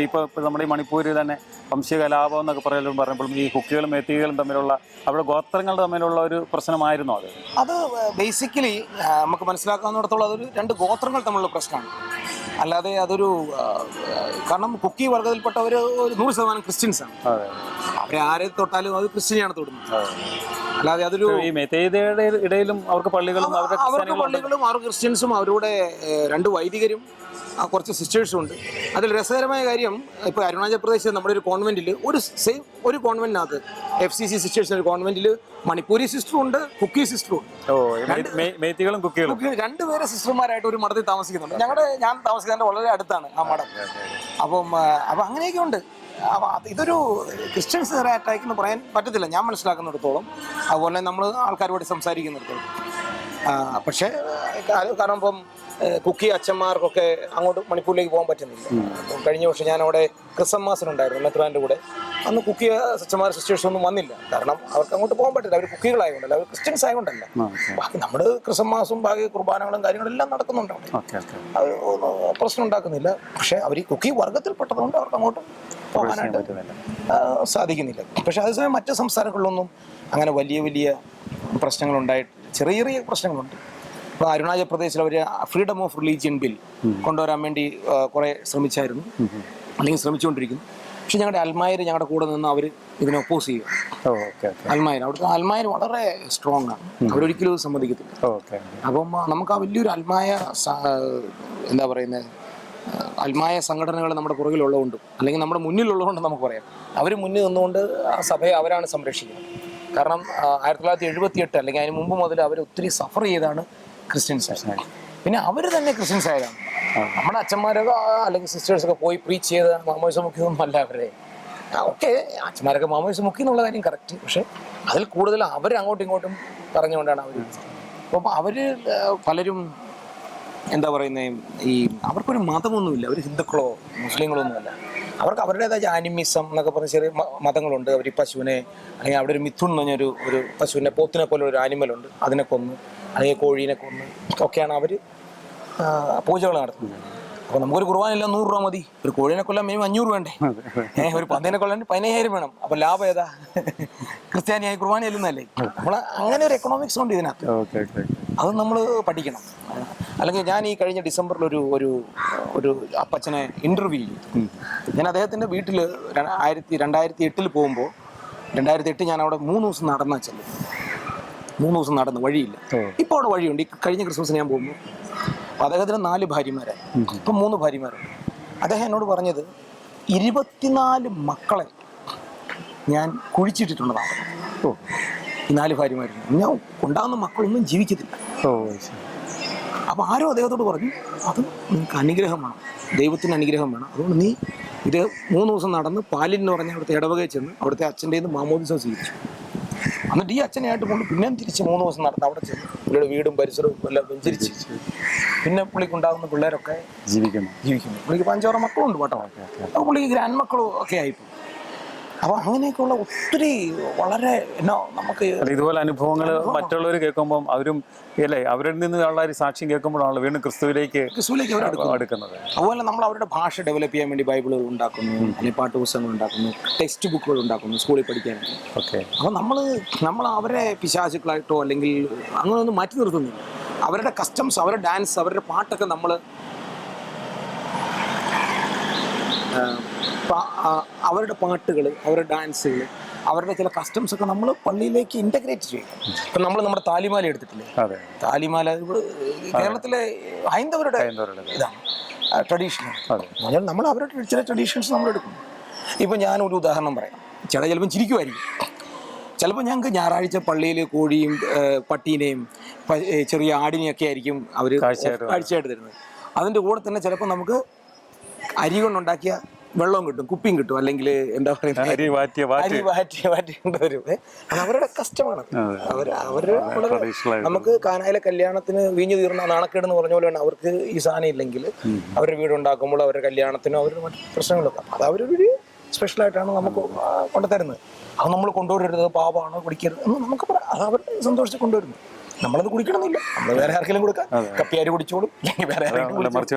Speaker 1: ഇപ്പോൾ നമ്മുടെ ഈ മണിപ്പൂരിൽ തന്നെ വംശീയ കലാപം എന്നൊക്കെ പറയുമ്പോഴും ഈ കുക്കികളും മേത്തികളും തമ്മിലുള്ള അവിടെ ഗോത്രങ്ങൾ തമ്മിലുള്ള ഒരു പ്രശ്നമായിരുന്നു
Speaker 2: അത് ബേസിക്കലി നമുക്ക് മനസ്സിലാക്കാവുന്നിടത്തോളം അതൊരു രണ്ട് ഗോത്രങ്ങൾ തമ്മിലുള്ള പ്രശ്നമാണ്. അല്ലാതെ അതൊരു കാരണം കുക്കി വർഗത്തിൽപ്പെട്ടവർ 100% ക്രിസ്ത്യൻസാണ്. അവരെ ആരെ തൊട്ടാലും അത് ക്രിസ്ത്യനെയാണ് തൊടുന്നത്. അല്ലാതെ അതൊരു
Speaker 1: ഇടയിലും അവർക്ക് പള്ളികളും
Speaker 2: അവർ ക്രിസ്ത്യൻസും അവരുടെ 2 വൈദികരും കുറച്ച് സിസ്റ്റേഴ്സും ഉണ്ട്. അതിൽ രസകരമായ കാര്യം, ഇപ്പോൾ അരുണാചൽ പ്രദേശ് നമ്മുടെ ഒരു കോൺവെന്റിൽ ഒരു കോൺവെന്റിനകത്ത് FCC സിസ്റ്റേഴ്സിന് ഒരു കോൺവെന്റിൽ മണിപ്പൂരി സിസ്റ്ററും ഉണ്ട്, കുക്കി സിസ്റ്ററും ഉണ്ട്. 2 പേരെ സിസ്റ്റർമാരായിട്ട് ഒരു മഠത്തിൽ താമസിക്കുന്നുണ്ട്. ഞാൻ താമസിക്കുന്നതിന്റെ വളരെ അടുത്താണ് ആ മഠം. അപ്പം അങ്ങനെയൊക്കെ ഉണ്ട്. ഇതൊരു ക്രിസ്ത്യൻസ് അറ്റാക്ക് എന്ന് പറയാൻ പറ്റത്തില്ല ഞാൻ മനസ്സിലാക്കുന്നിടത്തോളം. അതുപോലെ നമ്മൾ ആൾക്കാരോട് സംസാരിക്കുന്നിടത്തോളം. പക്ഷേ കാരണം ഇപ്പം കുക്കി അച്ഛന്മാർക്കൊക്കെ അങ്ങോട്ട് മണിപ്പൂരിലേക്ക് പോകാൻ പറ്റുന്നില്ല. കഴിഞ്ഞ വർഷം ഞാൻ അവിടെ ക്രിസ്മസിനുണ്ടായിരുന്നു മെത്രാൻ്റെ കൂടെ. അന്ന് കുക്കി അച്ഛന്മാർ സിസ്റ്റേഴ്സ് ഒന്നും വന്നില്ല. കാരണം അവർക്ക് അങ്ങോട്ട് പോകാൻ പറ്റില്ല. അവർ കുക്കികളായതുകൊണ്ടല്ല, അവർ ക്രിസ്ത്യൻസ് ആയതുകൊണ്ടല്ല. ബാക്കി നമ്മുടെ ക്രിസ്മസും ബാക്കി കുർബാനകളും കാര്യങ്ങളും എല്ലാം നടക്കുന്നുണ്ട്. അത് പ്രശ്നം ഉണ്ടാക്കുന്നില്ല. പക്ഷേ അവർ ഈ കുക്കി വർഗത്തിൽപ്പെട്ടതുകൊണ്ട് അവർക്ക് അങ്ങോട്ട് പോകാനായിട്ട് സാധിക്കുന്നില്ല. പക്ഷേ അതേസമയം മറ്റ് സംസ്ഥാനങ്ങളിലൊന്നും അങ്ങനെ വലിയ വലിയ പ്രശ്നങ്ങളുണ്ടായിട്ട് ചെറിയ ചെറിയ പ്രശ്നങ്ങളുണ്ട്. ഇപ്പോൾ അരുണാചൽ പ്രദേശിൽ അവർ ഫ്രീഡം ഓഫ് റിലീജിയൻ ബിൽ കൊണ്ടുവരാൻ വേണ്ടി കുറേ ശ്രമിച്ചായിരുന്നു, അല്ലെങ്കിൽ ശ്രമിച്ചുകൊണ്ടിരിക്കുന്നു. പക്ഷെ ഞങ്ങളുടെ ഞങ്ങളുടെ കൂടെ നിന്ന് അവർ ഇതിനെ ഒപ്പോസ് ചെയ്യും. അവിടുത്തെ അൽമായർ വളരെ സ്ട്രോങ് ആണ്. അവരൊരിക്കലും സമ്മതിക്കത്തില്ല. അപ്പം നമുക്ക് ആ വലിയൊരു എന്താ പറയുന്നത്, അൽമായ സംഘടനകൾ നമ്മുടെ പുറകിലുള്ളതുകൊണ്ടും അല്ലെങ്കിൽ നമ്മുടെ മുന്നിലുള്ളതുകൊണ്ടും നമുക്ക് പറയാം. അവർ മുന്നിൽ നിന്നുകൊണ്ട് ആ സഭയെ അവരാണ് സംരക്ഷിക്കുന്നത്. കാരണം 1978 അല്ലെങ്കിൽ അതിന് മുമ്പ് മുതൽ അവർ ഒത്തിരി സഫർ ചെയ്താണ് ക്രിസ്ത്യൻസ്. പിന്നെ അവർ തന്നെ ക്രിസ്ത്യൻസ് ആയതാണ്. നമ്മുടെ അച്ഛന്മാരൊക്കെ അല്ലെങ്കിൽ സിസ്റ്റേഴ്സൊക്കെ പോയി പ്രീച്ച് ചെയ്ത് മാമോയിസം മുക്കിയതൊന്നും അല്ല അവരെ. ഓക്കെ, അച്ഛന്മാരൊക്കെ മാമോയിസം മുക്കി എന്നുള്ള കാര്യം കറക്റ്റ്. പക്ഷെ അതിൽ കൂടുതൽ അവർ അങ്ങോട്ടും ഇങ്ങോട്ടും പറഞ്ഞുകൊണ്ടാണ് അവർ. അപ്പം അവർ പലരും എന്താ പറയുന്നത്, ഈ അവർക്കൊരു മതമൊന്നുമില്ല. അവർ ഹിന്ദുക്കളോ മുസ്ലിങ്ങളോ ഒന്നുമല്ല. അവർക്ക് അവരുടേതായ ആനിമിസം എന്നൊക്കെ പറഞ്ഞ ചെറിയ മതങ്ങളുണ്ട്. അവർ ഈ പശുവിനെ, അല്ലെങ്കിൽ അവിടെ ഒരു മിഥുൻ എന്ന് പറഞ്ഞൊരു പശുവിനെ, പോത്തിനെ പോലെ ഒരു ആനിമലുണ്ട്, അതിനെ കൊന്ന്, അല്ലെങ്കിൽ കോഴീനെ കൊന്ന് ഒക്കെയാണ് അവർ പൂജകൾ നടത്തുന്നത്. അപ്പോൾ നമുക്കൊരു കുർബാനയില്ല 100 രൂപ മതി. ഒരു കോഴീനെ കൊല്ലാൻ മിനിമം 500 വേണ്ടേ? ഒരു പന്തീനെ കൊല്ലാൻ 15,000 വേണം. അപ്പോൾ ലാഭം ഏതാ? ക്രിസ്ത്യാനിയായി കുർബാന ചെല്ലുന്നതല്ലേ? നമ്മൾ അങ്ങനെ ഒരു എക്കണോമിക്സ് ഉണ്ട് ഇതിനകത്ത്. അത് നമ്മൾ പഠിക്കണം. അല്ലെങ്കിൽ ഞാൻ ഈ കഴിഞ്ഞ ഡിസംബറിൽ ഒരു അപ്പച്ചനെ ഇൻ്റർവ്യൂ ചെയ്തു. ഞാൻ അദ്ദേഹത്തിൻ്റെ വീട്ടിൽ 2008 പോകുമ്പോൾ, 2008 ഞാൻ അവിടെ 3 ദിവസം നടന്നാ ചെല്ലും. 3 ദിവസം നടന്ന് വഴിയില്ല. ഇപ്പോൾ അവിടെ വഴിയുണ്ട്. ഈ കഴിഞ്ഞ ക്രിസ്മസിന് ഞാൻ പോകുമ്പോൾ അദ്ദേഹത്തിന് 4 ഭാര്യമാരായി. ഇപ്പം 3 ഭാര്യമാരുണ്ട്. അദ്ദേഹം എന്നോട് പറഞ്ഞത് 24 മക്കളെ ഞാൻ കുഴിച്ചിട്ടിട്ടുള്ളതാണ്. ഈ 4 ഭാര്യമാരുണ്ട്. ഞാൻ ഉണ്ടാകുന്ന മക്കളൊന്നും ജീവിക്കത്തില്ല. അപ്പോൾ ആരോ അദ്ദേഹത്തോട് പറഞ്ഞു, അത് നിങ്ങൾക്ക് അനുഗ്രഹം വേണം, ദൈവത്തിന് അനുഗ്രഹം വേണം. അതുകൊണ്ട് നീ ഇത് 3 ദിവസം നടന്ന് പാലിന് പറഞ്ഞ അവിടുത്തെ ഇടവകയിൽ ചെന്ന് അവിടുത്തെ അച്ഛൻ്റെ മാമോദിസം സ്വീകരിച്ചു. എന്നിട്ട് ഈ അച്ഛനായിട്ട് കൊണ്ട് പിന്നെയും തിരിച്ച് 3 ദിവസം നടന്ന് അവിടെ ചെന്ന് പുള്ളിയുടെ വീടും പരിസരവും എല്ലാം വെഞ്ചരിച്ച് പിന്നെ പുള്ളിക്കുണ്ടാകുന്ന പിള്ളേരൊക്കെ ജീവിക്കുന്നു. പുള്ളിക്ക് 5-6 മക്കളുണ്ട് കേട്ടോ. അപ്പോൾ പുള്ളിക്ക് ഗ്രാൻഡ് മക്കളും ഒക്കെ ആയിപ്പോൾ. അപ്പോൾ അങ്ങനെയൊക്കെയുള്ള ഒത്തിരി വളരെ നമുക്ക്
Speaker 1: ഇതുപോലെ അനുഭവങ്ങൾ മറ്റുള്ളവർ കേൾക്കുമ്പം അവരും അല്ലേ, അവരിൽ നിന്നുള്ള ഒരു സാക്ഷ്യം കേൾക്കുമ്പോഴാണല്ലോ വീണ്ടും ക്രിസ്തുവിലേക്ക് എടുക്കുന്നത്.
Speaker 2: അതുപോലെ നമ്മൾ അവരുടെ ഭാഷ ഡെവലപ്പ് ചെയ്യാൻ വേണ്ടി ബൈബിളുകൾ ഉണ്ടാക്കുന്നു, അല്ലെങ്കിൽ പാഠപുസ്തകങ്ങൾ ഉണ്ടാക്കുന്നു, ടെക്സ്റ്റ് ബുക്കുകൾ ഉണ്ടാക്കുന്നു സ്കൂളിൽ പഠിക്കാനായിട്ട്. അപ്പോൾ നമ്മൾ അവരെ പിശാചുക്കളായിട്ടോ അല്ലെങ്കിൽ അങ്ങനെയൊന്നും മാറ്റി നിർത്തുന്നില്ല. അവരുടെ കസ്റ്റംസ്, അവരുടെ ഡാൻസ്, അവരുടെ പാട്ടൊക്കെ നമ്മൾ അവരുടെ പാട്ടുകൾ, അവരുടെ ഡാൻസുകൾ, അവരുടെ ചില കസ്റ്റംസ് ഒക്കെ നമ്മൾ പള്ളിയിലേക്ക് ഇൻ്റഗ്രേറ്റ് ചെയ്യും. ഇപ്പം നമ്മൾ നമ്മുടെ താലിമാല എടുത്തിട്ടില്ലേ? താലിമാല കേരളത്തിലെ ഹൈന്ദവരുടെ ഇതാണ്, ട്രഡീഷണൽ. നമ്മൾ അവരുടെ ചില ട്രഡീഷൻസ് നമ്മൾ എടുക്കും. ഇപ്പം ഞാനൊരു ഉദാഹരണം പറയാം. ചിലപ്പം ചിരിക്കുമായിരിക്കും. ചിലപ്പോൾ ഞങ്ങൾക്ക് ഞായറാഴ്ച പള്ളിയിൽ കോഴിയും പട്ടീനെയും ചെറിയ ആടിനെയൊക്കെ ആയിരിക്കും അവർ കാഴ്ചയായിട്ട് തരുന്നത്. അതിൻ്റെ കൂടെ തന്നെ ചിലപ്പോൾ നമുക്ക് അരി കൊണ്ടുണ്ടാക്കിയ വെള്ളവും കിട്ടും, കുപ്പിയും കിട്ടും, അല്ലെങ്കിൽ എന്താ പറയുക അരി വാറ്റി കൊണ്ടുവരും. അത് അവരുടെ കഷ്ടമാണ്. അവരുടെ നമുക്ക് കാനായിലെ കല്യാണത്തിന് വീഞ്ഞു തീർന്ന നാണക്കേടെന്ന് പറഞ്ഞ പോലെയാണ് അവർക്ക് ഈ സാധനം ഇല്ലെങ്കിൽ അവരുടെ വീടുണ്ടാക്കുമ്പോൾ അവരുടെ കല്യാണത്തിനോ അവരുടെ മറ്റു പ്രശ്നങ്ങളൊക്കെ അത് അവരൊരു സ്പെഷ്യലായിട്ടാണ് നമുക്ക് കൊണ്ടുതരുന്നത്. അത് നമ്മൾ കൊണ്ടുവരരുത്, പാവമാണ്, കുടിക്കരുത് എന്ന് നമുക്ക് പറയാം. അത് അവരുടെ സന്തോഷത്തിൽ കൊണ്ടുവരുന്നു. നമ്മളത് കുടിക്കണമെന്നില്ല, നമ്മൾ വേറെ ആർക്കെങ്കിലും കൊടുക്കാം, കപ്പിയാര് കുടിച്ചോളും, അല്ലെങ്കിൽ വേറെ ആരെങ്കിലും മറിച്ച്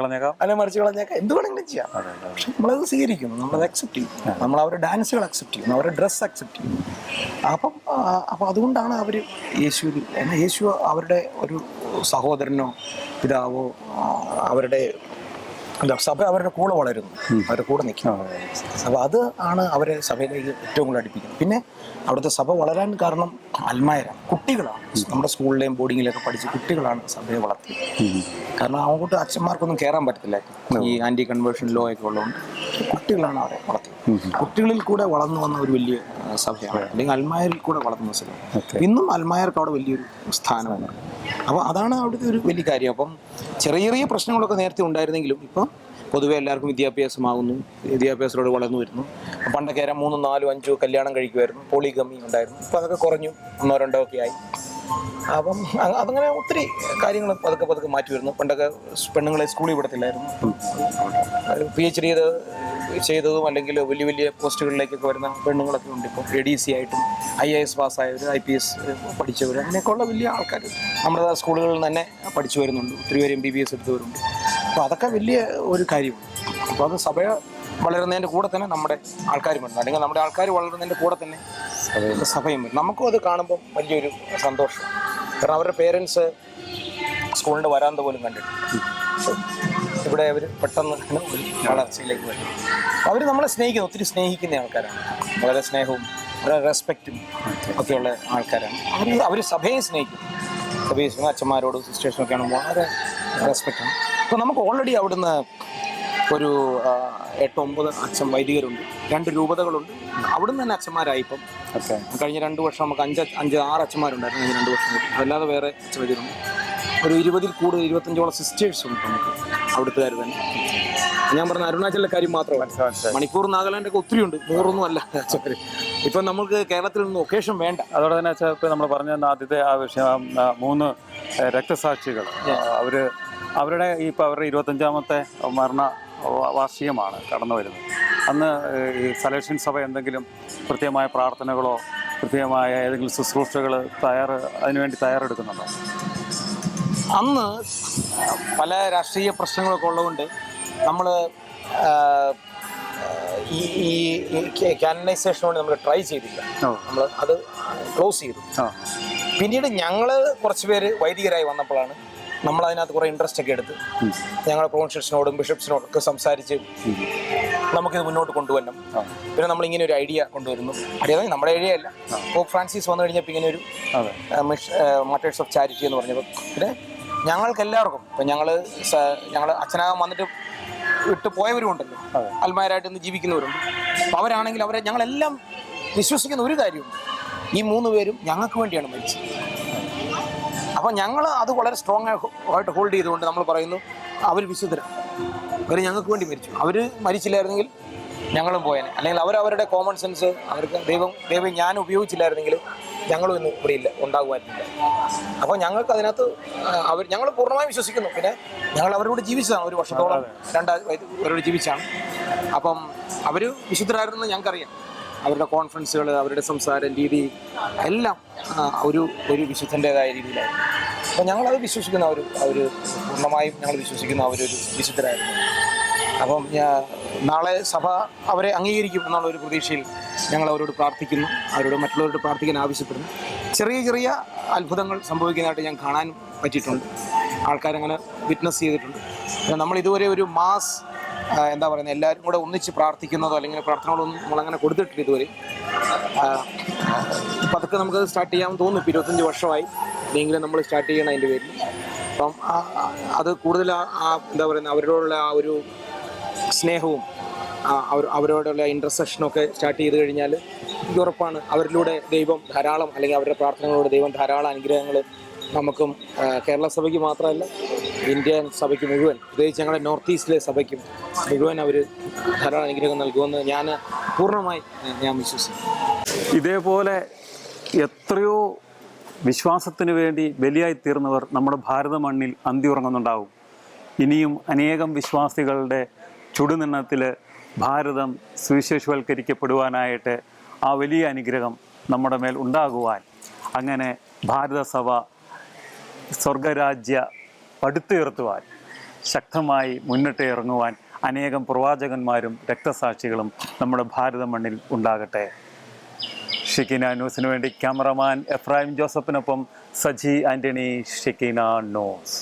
Speaker 2: കളഞ്ഞേക്കാം, എന്ത് വേണമെങ്കിലും ചെയ്യാം. പക്ഷെ നമ്മളത് സ്വീകരിക്കുന്നു, നമ്മളത് അക്സെപ്റ്റ് ചെയ്യും, നമ്മൾ അവരുടെ ഡാൻസുകൾ അക്സെപ്റ്റ് ചെയ്യുന്നു, അവരുടെ ഡ്രസ്സ് അക്സെപ്റ്റ് ചെയ്യുന്നു. അപ്പം അതുകൊണ്ടാണ് അവർ യേശു അവരുടെ ഒരു സഹോദരനോ പിതാവോ അവരുടെ സഭ അവരുടെ കൂടെ വളരുന്നു, അവരുടെ കൂടെ നിൽക്കുന്നു. അപ്പോൾ അത് ആണ് അവരെ സഭയിലേക്ക് ഏറ്റവും കൂടുതൽ അടുപ്പിക്കുന്നത്. പിന്നെ അവിടുത്തെ സഭ വളരാൻ കാരണം അൽമായരാണ്, കുട്ടികളാണ്. നമ്മുടെ സ്കൂളിലെയും ബോർഡിങ്ങിലൊക്കെ പഠിച്ച് കുട്ടികളാണ് സഭയെ വളർത്തിയത്. കാരണം അങ്ങോട്ട് അച്ഛന്മാർക്കൊന്നും കയറാൻ പറ്റത്തില്ല, ഈ ആൻറ്റി കൺവേർഷൻ ലോ ഒക്കെ ഉള്ളതുകൊണ്ട് കുട്ടികളാണ് അവരെ വളർത്തിയത്. കുട്ടികളിൽ കൂടെ വളർന്നു വന്ന ഒരു വലിയ സഭയാണ്, അല്ലെങ്കിൽ അൽമായരിൽ കൂടെ വളർന്ന സഭ. ഇന്നും അൽമായർക്ക് അവിടെ വലിയൊരു സ്ഥാനമാണ്. അപ്പോൾ അതാണ് അവിടുത്തെ ഒരു വലിയ കാര്യം. അപ്പം ചെറിയ ചെറിയ പ്രശ്നങ്ങളൊക്കെ നേരത്തെ ഉണ്ടായിരുന്നെങ്കിലും ഇപ്പം പൊതുവെ എല്ലാവർക്കും വിദ്യാഭ്യാസമാകുന്നു, വിദ്യാഭ്യാസത്തോട് വളർന്നു വരുന്നു. പണ്ടൊക്കെ 3, 4, 5 കല്യാണം കഴിക്കുമായിരുന്നു, പോളിഗമി ഉണ്ടായിരുന്നു. ഇപ്പം അതൊക്കെ കുറഞ്ഞു, 1, 2 ഒക്കെ ആയി. അപ്പം അതങ്ങനെ ഒത്തിരി കാര്യങ്ങൾ പതുക്കെ മാറ്റി വരുന്നു. പണ്ടൊക്കെ പെണ്ണുങ്ങളെ സ്കൂളിൽ വിടത്തില്ലായിരുന്നു. PhD ചെയ്തതും അല്ലെങ്കിൽ വലിയ വലിയ പോസ്റ്റുകളിലേക്കൊക്കെ വരുന്ന പെണ്ണുങ്ങളൊക്കെ ഉണ്ട്. ഇപ്പം ADC ആയിട്ടും IAS പാസ്സായവർ, IPS പഠിച്ചവർ, അങ്ങനെയൊക്കെയുള്ള വലിയ ആൾക്കാർ നമ്മുടെ സ്കൂളുകളിൽ തന്നെ പഠിച്ചു വരുന്നുണ്ട്. ഒത്തിരി പേര് MBBS എടുത്തവരുണ്ട്. അപ്പോൾ അതൊക്കെ വലിയ ഒരു കാര്യമാണ്. അപ്പോൾ അത് സഭ വളരുന്നതിൻ്റെ കൂടെ തന്നെ നമ്മുടെ ആൾക്കാരും വരുന്നു, അല്ലെങ്കിൽ നമ്മുടെ ആൾക്കാർ വളരുന്നതിൻ്റെ കൂടെ തന്നെ സഭയും വരും. നമുക്കും അത് കാണുമ്പോൾ വലിയൊരു സന്തോഷം. കാരണം അവരുടെ പേരൻസ് സ്കൂളിൻ്റെ വരാന്ത പോലും കണ്ടിട്ട് ഇവിടെ അവർ പെട്ടെന്ന് വളർച്ചയിലേക്ക് വരും. അവർ നമ്മളെ സ്നേഹിക്കുന്നു, ഒത്തിരി സ്നേഹിക്കുന്ന ആൾക്കാരാണ്. വളരെ സ്നേഹവും വളരെ റെസ്പെക്റ്റും ഒക്കെയുള്ള ആൾക്കാരാണ്. അവർ സഭയെ സ്നേഹിക്കും. സഭയെ അച്ഛന്മാരോടും സിസ്റ്റേഴ്സിനൊക്കെ ആണെങ്കിൽ വളരെ റെസ്പെക്റ്റാണ്. അപ്പോൾ നമുക്ക് ഓൾറെഡി അവിടുന്ന് ഒരു 8-9 അച്ഛൻ വൈദികരുണ്ട്, 2 രൂപതകളുണ്ട്. അവിടുന്ന് തന്നെ അച്ഛന്മാരായി. ഇപ്പം കഴിഞ്ഞ 2 വർഷം നമുക്ക് 5-6 അച്ഛന്മാരുണ്ടായിരുന്നു. കഴിഞ്ഞ 2 വർഷം കൂടി അതല്ലാതെ വേറെ അച്ഛൻ വൈദികരുണ്ട്. ഒരു 20-ൽ കൂടുതൽ 25ഓളം സിസ്റ്റേഴ്സും ഉണ്ട് നമുക്ക് അവിടുത്തുകാർ തന്നെ. ഞാൻ പറഞ്ഞ അരുണാചലിലെ കാര്യം മാത്രമല്ല, മണിപ്പൂർ, നാഗാലാൻഡൊക്കെ ഒത്തിരി ഉണ്ട്, 100 അല്ല അച്ഛന്മാർ. ഇപ്പം നമുക്ക് കേരളത്തിൽ നിന്ന് ഒക്കേഷൻ വേണ്ട.
Speaker 1: അതോടെ തന്നെ അച്ഛൻ ഇപ്പം നമ്മൾ പറഞ്ഞ ആദ്യത്തെ ആ വിഷയം 3 രക്തസാക്ഷികൾ, അവരുടെ ഇപ്പോൾ അവരുടെ 25ാമത്തെ മരണ വാർഷികമാണ് കടന്നു വരുന്നത്. അന്ന് ഈ സലേഷ്യൻ സഭ എന്തെങ്കിലും കൃത്യമായ പ്രാർത്ഥനകളോ കൃത്യമായ ഏതെങ്കിലും ശുശ്രൂഷകൾ അതിനുവേണ്ടി തയ്യാറെടുക്കുന്നുണ്ടോ?
Speaker 2: അന്ന് പല രാഷ്ട്രീയ പ്രശ്നങ്ങളൊക്കെ ഉള്ളതുകൊണ്ട് നമ്മൾ ഈ കാനനൈസേഷൻ കൊണ്ട് നമ്മൾ ട്രൈ ചെയ്തില്ല, നമ്മൾ അത് ക്ലോസ് ചെയ്തു. പിന്നീട് ഞങ്ങൾ കുറച്ച് പേര് വൈദികരായി വന്നപ്പോഴാണ് നമ്മൾ അതിനകത്ത് കുറേ ഇൻട്രസ്റ്റ് ഒക്കെ എടുത്ത് ഞങ്ങൾ പ്രൊവിൻഷ്യൽസിനോടും ബിഷപ്സിനോടും ഒക്കെ സംസാരിച്ച് നമുക്കിത് മുന്നോട്ട് കൊണ്ടുവരണം. പിന്നെ നമ്മളിങ്ങനെ ഒരു ഐഡിയ കൊണ്ടുവരുന്നു. ഐഡിയ നമ്മുടെ ഐഡിയ അല്ല, പോപ്പ് ഫ്രാൻസിസ് വന്നു കഴിഞ്ഞപ്പോൾ ഇങ്ങനെ ഒരു മാറ്റേഴ്സ് ഓഫ് ചാരിറ്റി എന്ന് പറഞ്ഞപ്പോൾ പിന്നെ ഞങ്ങൾക്ക് എല്ലാവർക്കും ഇപ്പം ഞങ്ങൾ അച്ഛനാകാൻ വന്നിട്ട് വിട്ട് പോയവരും ഉണ്ടല്ലോ, അൽമാരായിട്ട് ഇന്ന് ജീവിക്കുന്നവരുണ്ട്. അപ്പോൾ അവരാണെങ്കിൽ ഞങ്ങളെല്ലാം വിശ്വസിക്കുന്ന ഒരു കാര്യമുണ്ട്, ഈ 3 പേരും ഞങ്ങൾക്ക് വേണ്ടിയാണ് മരിച്ചത്. അപ്പോൾ ഞങ്ങൾ അത് വളരെ സ്ട്രോങ് ആയിട്ട് ഹോൾഡ് ചെയ്തുകൊണ്ട് നമ്മൾ പറയുന്നു അവർ വിശുദ്ധരാണ്, അവർ ഞങ്ങൾക്ക് വേണ്ടി മരിച്ചു. അവർ മരിച്ചില്ലായിരുന്നെങ്കിൽ ഞങ്ങളും പോയേനെ, അല്ലെങ്കിൽ അവരവരുടെ കോമൺ സെൻസ് അവർക്ക് ദൈവം ഞാൻ ഉപയോഗിച്ചില്ലായിരുന്നെങ്കിൽ ഞങ്ങളും ഇന്ന് ഇവിടെ ഇല്ല, ഉണ്ടാകുമായിരുന്നില്ല. അപ്പോൾ ഞങ്ങൾക്ക് അതിനകത്ത് ഞങ്ങൾ പൂർണ്ണമായും വിശ്വസിക്കുന്നു. പിന്നെ ഞങ്ങൾ അവരോട് ജീവിച്ചതാണ്, 1 വർഷത്തോളം 2 അവരോട് ജീവിച്ചാണ്. അപ്പം അവർ വിശുദ്ധരായിരുന്നെന്ന് ഞങ്ങൾക്കറിയാം. അവരുടെ കോൺഫറൻസുകൾ, അവരുടെ സംസാരം രീതി എല്ലാം ഒരു വിശുദ്ധൻ്റെതായ രീതിയിലായിരുന്നു. അപ്പോൾ ഞങ്ങളത് വിശ്വസിക്കുന്ന അവർ പൂർണ്ണമായും ഞങ്ങൾ വിശ്വസിക്കുന്ന അവരൊരു വിശുദ്ധരായിരുന്നു. അപ്പം നാളെ സഭ അവരെ അംഗീകരിക്കും എന്നുള്ളൊരു പ്രതീക്ഷയിൽ ഞങ്ങൾ അവരോട് പ്രാർത്ഥിക്കുന്നു, അവരോട് മറ്റുള്ളവരോട് പ്രാർത്ഥിക്കാൻ ആവശ്യപ്പെടുന്നു. ചെറിയ ചെറിയ അത്ഭുതങ്ങൾ സംഭവിക്കുന്നതായിട്ട് ഞാൻ കാണാൻ പറ്റിയിട്ടുണ്ട്, ആൾക്കാരങ്ങനെ വിറ്റ്നസ് ചെയ്തിട്ടുണ്ട്. നമ്മൾ ഇതുവരെ ഒരു മാസ് എന്താ പറയുന്നത് എല്ലാവരും കൂടെ ഒന്നിച്ച് പ്രാർത്ഥിക്കുന്നതോ അല്ലെങ്കിൽ പ്രാർത്ഥനകളൊന്നും നമ്മളങ്ങനെ കൊടുത്തിട്ടില്ല ഇതുവരെ. ഇപ്പം അതൊക്കെ നമുക്ക് സ്റ്റാർട്ട് ചെയ്യാമെന്ന് തോന്നുന്നു. ഇപ്പോൾ 25 വർഷമായി എങ്കിലും നമ്മൾ സ്റ്റാർട്ട് ചെയ്യണം അതിൻ്റെ പേരിൽ. അപ്പം അത് കൂടുതൽ എന്താ പറയുന്നത് അവരോടുള്ള ആ ഒരു സ്നേഹവും അവരോടുള്ള ഇൻ്റർസെക്ഷനൊക്കെ സ്റ്റാർട്ട് ചെയ്ത് കഴിഞ്ഞാൽ എനിക്ക് ഉറപ്പാണ് അവരിലൂടെ ദൈവം ധാരാളം, അല്ലെങ്കിൽ അവരുടെ പ്രാർത്ഥനകളോട് ദൈവം ധാരാളം അനുഗ്രഹങ്ങൾ നമുക്കും കേരള സഭയ്ക്ക് മാത്രമല്ല ഇന്ത്യൻ സഭയ്ക്ക് മുഴുവൻ, പ്രത്യേകിച്ച് ഞങ്ങളുടെ നോർത്ത് ഈസ്റ്റിലെ സഭയ്ക്കും മുഴുവൻ അവർ ധാരാളം അനുഗ്രഹം നൽകുമെന്ന് ഞാൻ പൂർണ്ണമായി ഞാൻ വിശ്വസിക്കുന്നു.
Speaker 1: ഇതേപോലെ എത്രയോ വിശ്വാസത്തിന് വേണ്ടി ബലിയായി തീർന്നവർ നമ്മുടെ ഭാരത മണ്ണിൽ അന്തി ഉറങ്ങുന്നുണ്ടാവും. ഇനിയും അനേകം വിശ്വാസികളുടെ ചുടുനിണ്ണത്തിൽ ഭാരതം സുവിശേഷവൽക്കരിക്കപ്പെടുവാനായിട്ട് ആ വലിയ അനുഗ്രഹം നമ്മുടെ മേൽ ഉണ്ടാകുവാൻ, അങ്ങനെ ഭാരതസഭ സ്വർഗരാജ്യ പടുത്തുയർത്തുവാൻ ശക്തമായി മുന്നിട്ട് ഇറങ്ങുവാൻ അനേകം പ്രവാചകന്മാരും രക്തസാക്ഷികളും നമ്മുടെ ഭാരത മണ്ണിൽ ഉണ്ടാകട്ടെ. ഷെക്കീന ന്യൂസിന് വേണ്ടി cameraman Ephraim ജോസഫിനൊപ്പം Saji Antony, Shekinah news.